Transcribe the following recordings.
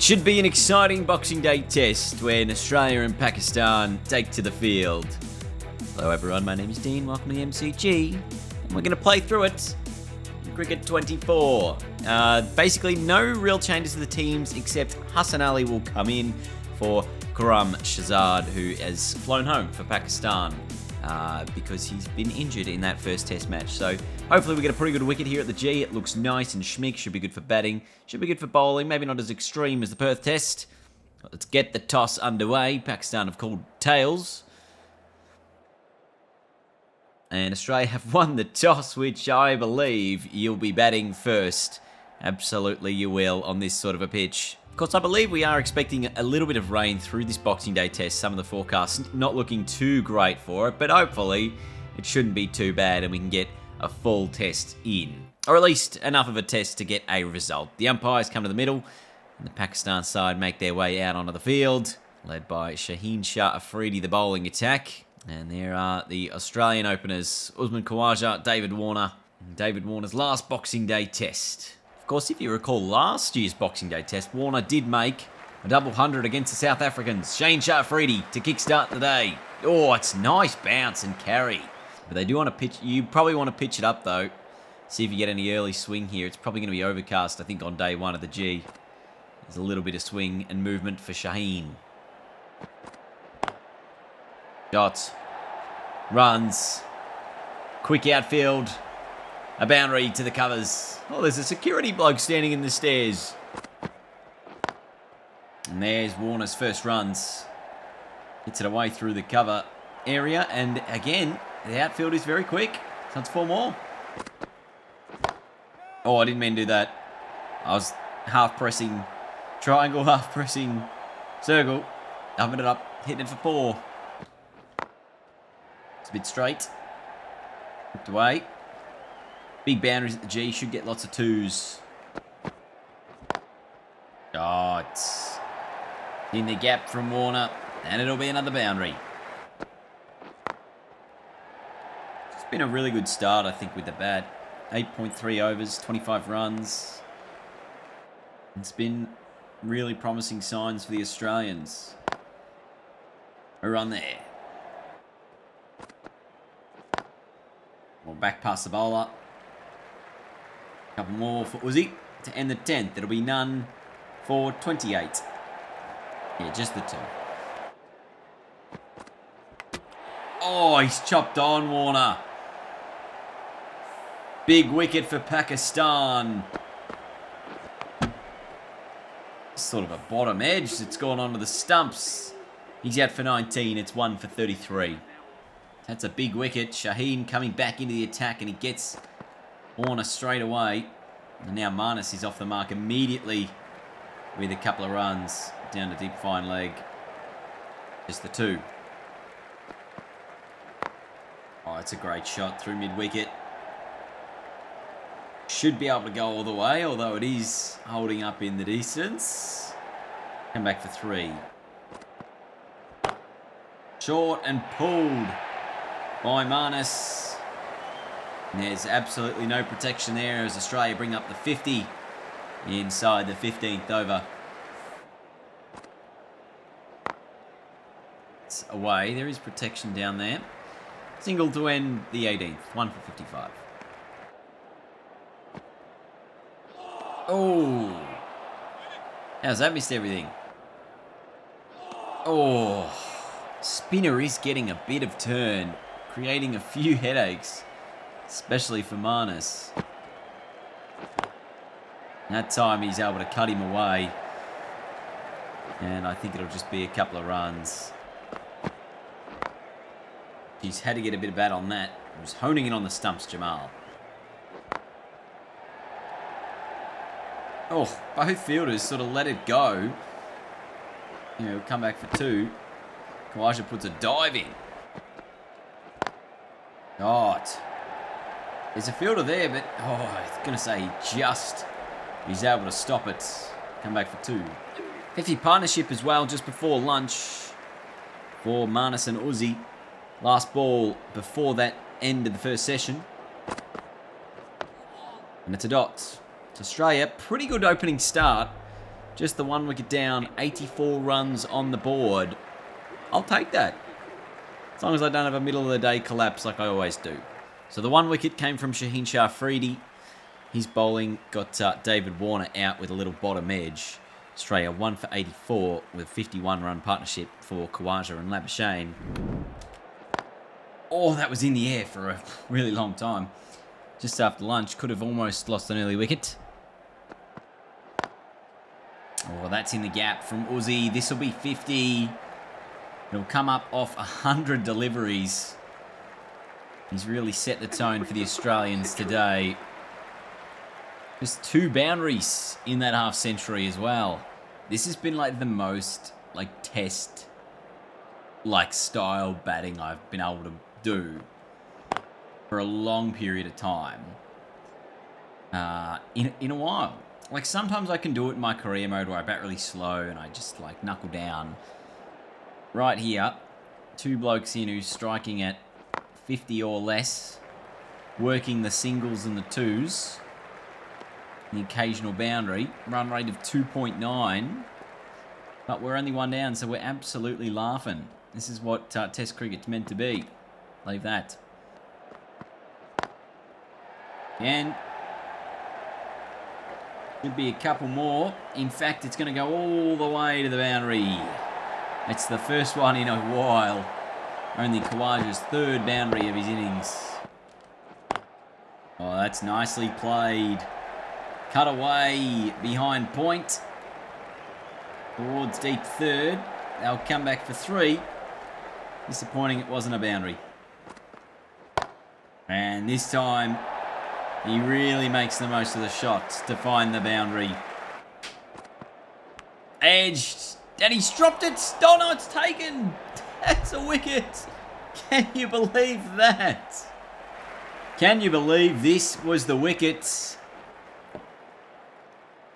Should be an exciting Boxing Day test when Australia and Pakistan take to the field. Hello everyone, my name is Dean, welcome to the MCG, and we're going to play through it in Cricket 24. Basically no real changes to the teams except Hassan Ali will come in for Khurram Shahzad, who has flown home for Pakistan because he's been injured in that first test match. So hopefully we get a pretty good wicket here at the G. It looks nice and schmick, should be good for batting, should be good for bowling, maybe not as extreme as the Perth test. Let's get the toss underway. Pakistan have called tails. And Australia have won the toss, which I believe you'll be batting first. Absolutely you will on this sort of a pitch. Of course, I believe we are expecting a little bit of rain through this Boxing Day test. Some of the forecasts not looking too great for it, but hopefully it shouldn't be too bad and we can get a full test in. Or at least enough of a test to get a result. The umpires come to the middle and the Pakistan side make their way out onto the field, led by Shaheen Shah Afridi, the bowling attack. And there are the Australian openers, Usman Khawaja, David Warner. And David Warner's last Boxing Day test. Of course, if you recall last year's Boxing Day test, Warner did make a double 100 against the South Africans. Shaheen Shah Afridi to kickstart the day. Oh, it's nice bounce and carry. But they do want to pitch, you probably want to pitch it up though. See if you get any early swing here. It's probably going to be overcast, I think, on day one of the G. There's a little bit of swing and movement for Shaheen. Shots. Runs. Quick outfield. A boundary to the covers. Oh, there's a security bloke standing in the stairs. And there's Warner's first runs. Hits it away through the cover area. And again, the outfield is very quick. So it's 4 more. Oh, I didn't mean to do that. I was half pressing triangle, half pressing circle. Upping it up, hitting it for 4. It's a bit straight. Hooked away. Big boundaries at the G, should get lots of 2s. Oh, it's in the gap from Warner, and it'll be another boundary. It's been a really good start, I think, with the bat. 8.3 overs, 25 runs. It's been really promising signs for the Australians. A run there. Well, back past the bowler. Couple more for Uzi to end the 10th. It'll be none for 28. Yeah, just the 2. Oh, he's chopped on, Warner. Big wicket for Pakistan. Sort of a bottom edge. It's gone onto the stumps. He's out for 19. It's 1 for 33. That's a big wicket. Shaheen coming back into the attack and he gets Warner straight away. And now Marnus is off the mark immediately with a couple of runs down to deep fine leg. Just the 2. Oh, it's a great shot through mid-wicket. Should be able to go all the way, although it is holding up in the distance. Come back for 3. Short and pulled by Marnus. There's absolutely no protection there as Australia bring up the 50 inside the 15th over. It's away. There is protection down there. Single to end the 18th. 1 for 55. Oh. How's that missed everything? Oh. Spinner is getting a bit of turn, creating a few headaches. Especially for Marnus. That time he's able to cut him away. And I think it'll just be a couple of runs. He's had to get a bit of bat on that. He was honing in on the stumps, Jamal. Oh, both fielders sort of let it go. You know, come back for 2. Khawaja puts a dive in. Oh, there's a fielder there, but I was going to say he's able to stop it. Come back for 2. 50 partnership as well just before lunch for Marnus and Uzi. Last ball before that end of the first session. And it's a dot. To Australia, pretty good opening start. Just the 1 wicket down, 84 runs on the board. I'll take that. As long as I don't have a middle of the day collapse like I always do. So the 1 wicket came from Shaheen Shah Afridi. His bowling got David Warner out with a little bottom edge. Australia 1 for 84 with a 51-run partnership for Khawaja and Labuschagne. Oh, that was in the air for a really long time. Just after lunch, could have almost lost an early wicket. Oh, that's in the gap from Uzi. This will be 50. It'll come up off 100 deliveries. He's really set the tone for the Australians today. Just 2 boundaries in that half century as well. This has been like the most test style batting I've been able to do for a long period of time. In a while. Sometimes I can do it in my career mode where I bat really slow and I just knuckle down. Right here, 2 blokes in who's striking at 50 or less, working the singles and the twos. The occasional boundary, run rate of 2.9, but we're only 1 down, so we're absolutely laughing. This is what Test cricket's meant to be. Leave that. And should be a couple more. In fact, it's going to go all the way to the boundary. It's the first one in a while. Only Khawaja's 3rd boundary of his innings. Oh, that's nicely played. Cut away behind point. Towards deep 3rd. They'll come back for 3. Disappointing it wasn't a boundary. And this time, he really makes the most of the shots to find the boundary. Edged. And he's dropped it. Oh no, it's taken. That's a wicket. Can you believe that? Can you believe this was the wicket?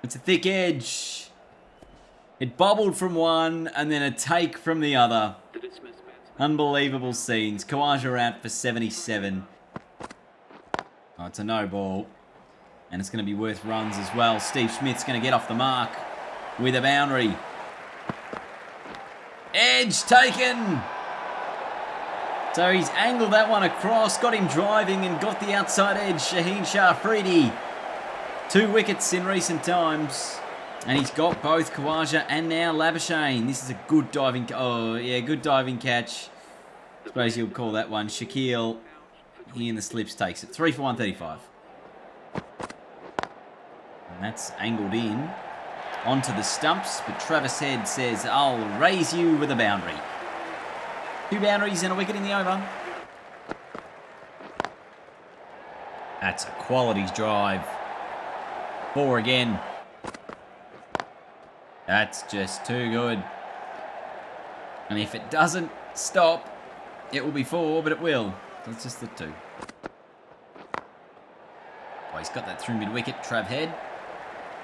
It's a thick edge. It bobbled from one and then a take from the other. Unbelievable scenes. Khawaja out for 77. Oh, it's a no ball. And it's going to be worth runs as well. Steve Smith's going to get off the mark with a boundary. Edge taken. So he's angled that one across, got him driving and got the outside edge. Shaheen Shah Afridi. 2 wickets in recent times. And he's got both Khawaja and now Labuschagne. This is a good diving... Oh, yeah, good diving catch. I suppose you'll call that one. Shaquille, he in the slips takes it. 3 for 135. And that's angled in. Onto the stumps, but Travis Head says, I'll raise you with a boundary. 2 boundaries and a wicket in the over. That's a quality drive. 4 again. That's just too good. And if it doesn't stop, it will be 4, but it will. That's just the 2. Oh, he's got that through mid-wicket, Trav Head.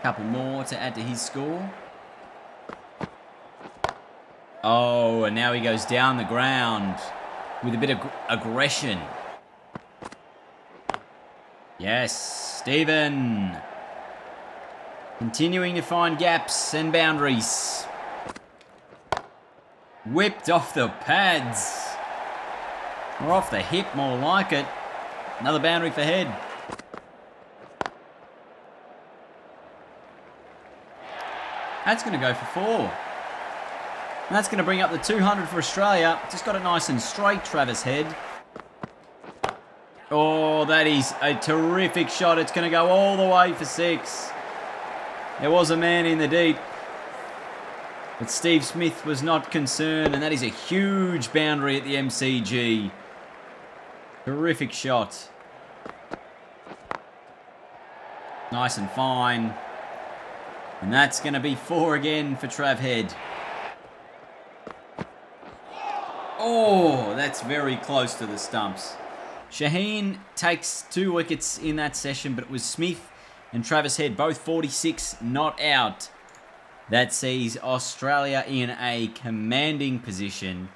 Couple more to add to his score. Oh, and now he goes down the ground with a bit of aggression. Yes, Stephen. Continuing to find gaps and boundaries. Whipped off the pads. Or off the hip, more like it. Another boundary for Head. That's going to go for 4. And that's going to bring up the 200 for Australia. Just got it nice and straight, Travis Head. Oh, that is a terrific shot. It's going to go all the way for 6. There was a man in the deep. But Steve Smith was not concerned. And that is a huge boundary at the MCG. Terrific shot. Nice and fine. And that's going to be 4 again for Trav Head. Oh, that's very close to the stumps. Shaheen takes 2 wickets in that session, but it was Smith and Travis Head, both 46, not out. That sees Australia in a commanding position,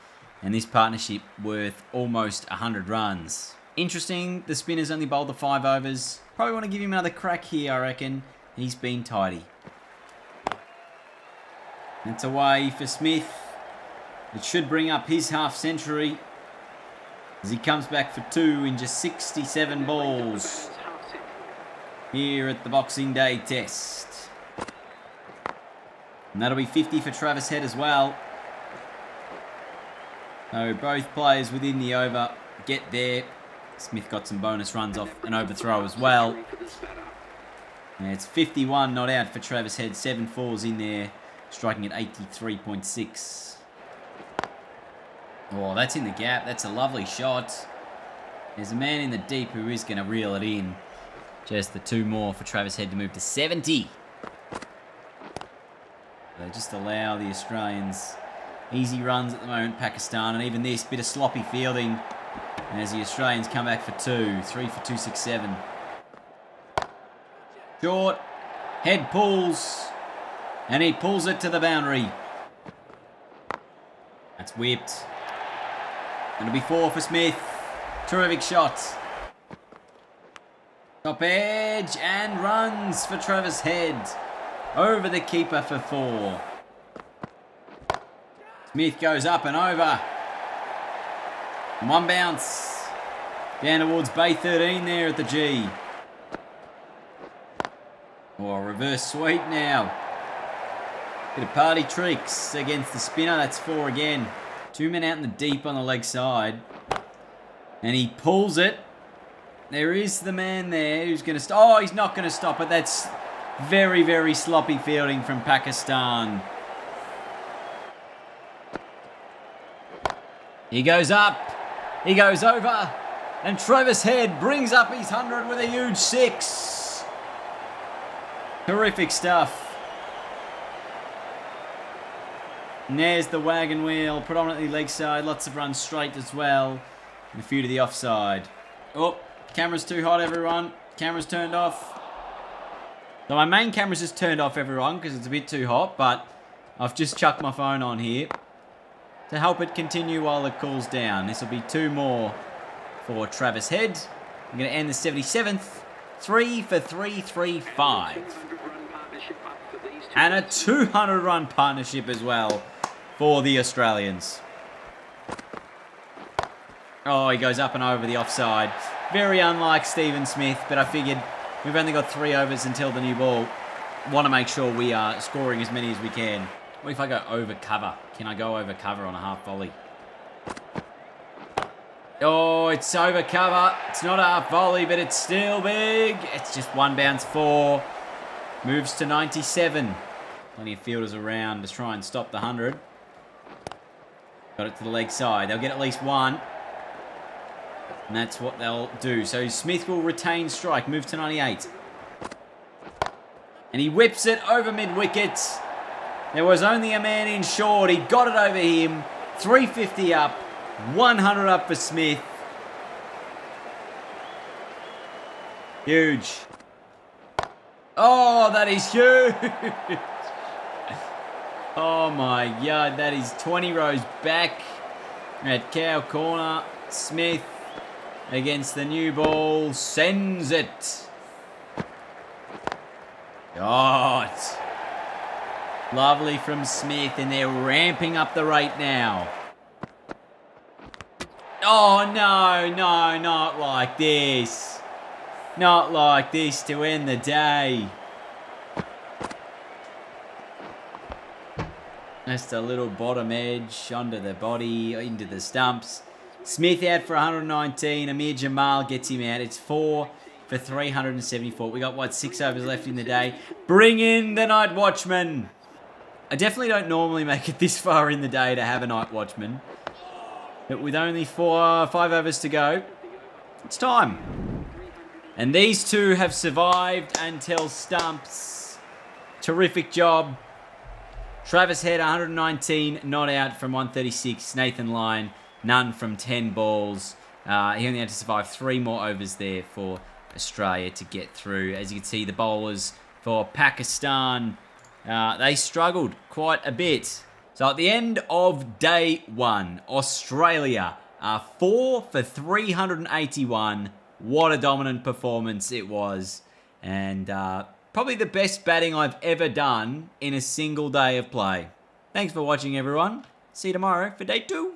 and this partnership worth almost 100 runs. Interesting, the spinners only bowled the 5 overs. Probably want to give him another crack here, I reckon. He's been tidy. It's away for Smith. It should bring up his half century as he comes back for 2 in just 67 balls here at the Boxing Day Test. And that'll be 50 for Travis Head as well. So both players within the over get there. Smith got some bonus runs off an overthrow as well. And it's 51 not out for Travis Head. 7 fours in there, striking at 83.6. Oh, that's in the gap. That's a lovely shot. There's a man in the deep who is going to reel it in. Just the 2 more for Travis Head to move to 70. They just allow the Australians easy runs at the moment, Pakistan, and even this bit of sloppy fielding as the Australians come back for 2. 3 for 267. Short. Head pulls. And he pulls it to the boundary. That's whipped. Going to be 4 for Smith. Terrific shot. Top edge and runs for Travis Head. Over the keeper for 4. Smith goes up and over. 1 bounce. Down towards Bay 13 there at the G. Oh, reverse sweep now. Bit of party tricks against the spinner. That's 4 again. 2 men out in the deep on the leg side. And he pulls it. There is the man there who's going to stop. Oh, he's not going to stop it. That's very, very sloppy fielding from Pakistan. He goes up. He goes over. And Travis Head brings up his 100 with a huge 6. Terrific stuff. And there's the wagon wheel, predominantly leg side, lots of runs straight as well, and a few to the offside. Oh, camera's too hot, everyone. Camera's turned off. So my main camera's just turned off, everyone, because it's a bit too hot, but I've just chucked my phone on here to help it continue while it cools down. This will be 2 more for Travis Head. I'm going to end the 77th. 3 for 335. And a 200-run partnership as well for the Australians. Oh, he goes up and over the offside. Very unlike Stephen Smith, but I figured we've only got 3 overs until the new ball. Want to make sure we are scoring as many as we can. What if I go over cover? Can I go over cover on a half volley? Oh, it's over cover. It's not a half volley, but it's still big. It's just 1 bounce 4. Moves to 97. Plenty of fielders around to try and stop the 100. Got it to the leg side. They'll get at least 1. And that's what they'll do. So Smith will retain strike. Move to 98. And he whips it over mid-wicket. There was only a man in short. He got it over him. 350 up. 100 up for Smith. Huge. Oh, that is huge. Oh my God, that is 20 rows back at cow corner. Smith against the new ball, sends it. God. Lovely from Smith, and they're ramping up the rate now. Oh no, no, not like this. Not like this to end the day. Just a little bottom edge onto the body, into the stumps. Smith out for 119. Amir Jamal gets him out. It's 4 for 374. We got, what, 6 overs left in the day. Bring in the night watchman. I definitely don't normally make it this far in the day to have a night watchman. But with only 5 overs to go, it's time. And these 2 have survived until Stumps. Terrific job. Travis Head, 119, not out from 136. Nathan Lyon, none from 10 balls. He only had to survive 3 more overs there for Australia to get through. As you can see, the bowlers for Pakistan, they struggled quite a bit. So at the end of day 1, Australia are 4 for 381. What a dominant performance it was. And probably the best batting I've ever done in a single day of play. Thanks for watching, everyone. See you tomorrow for day 2.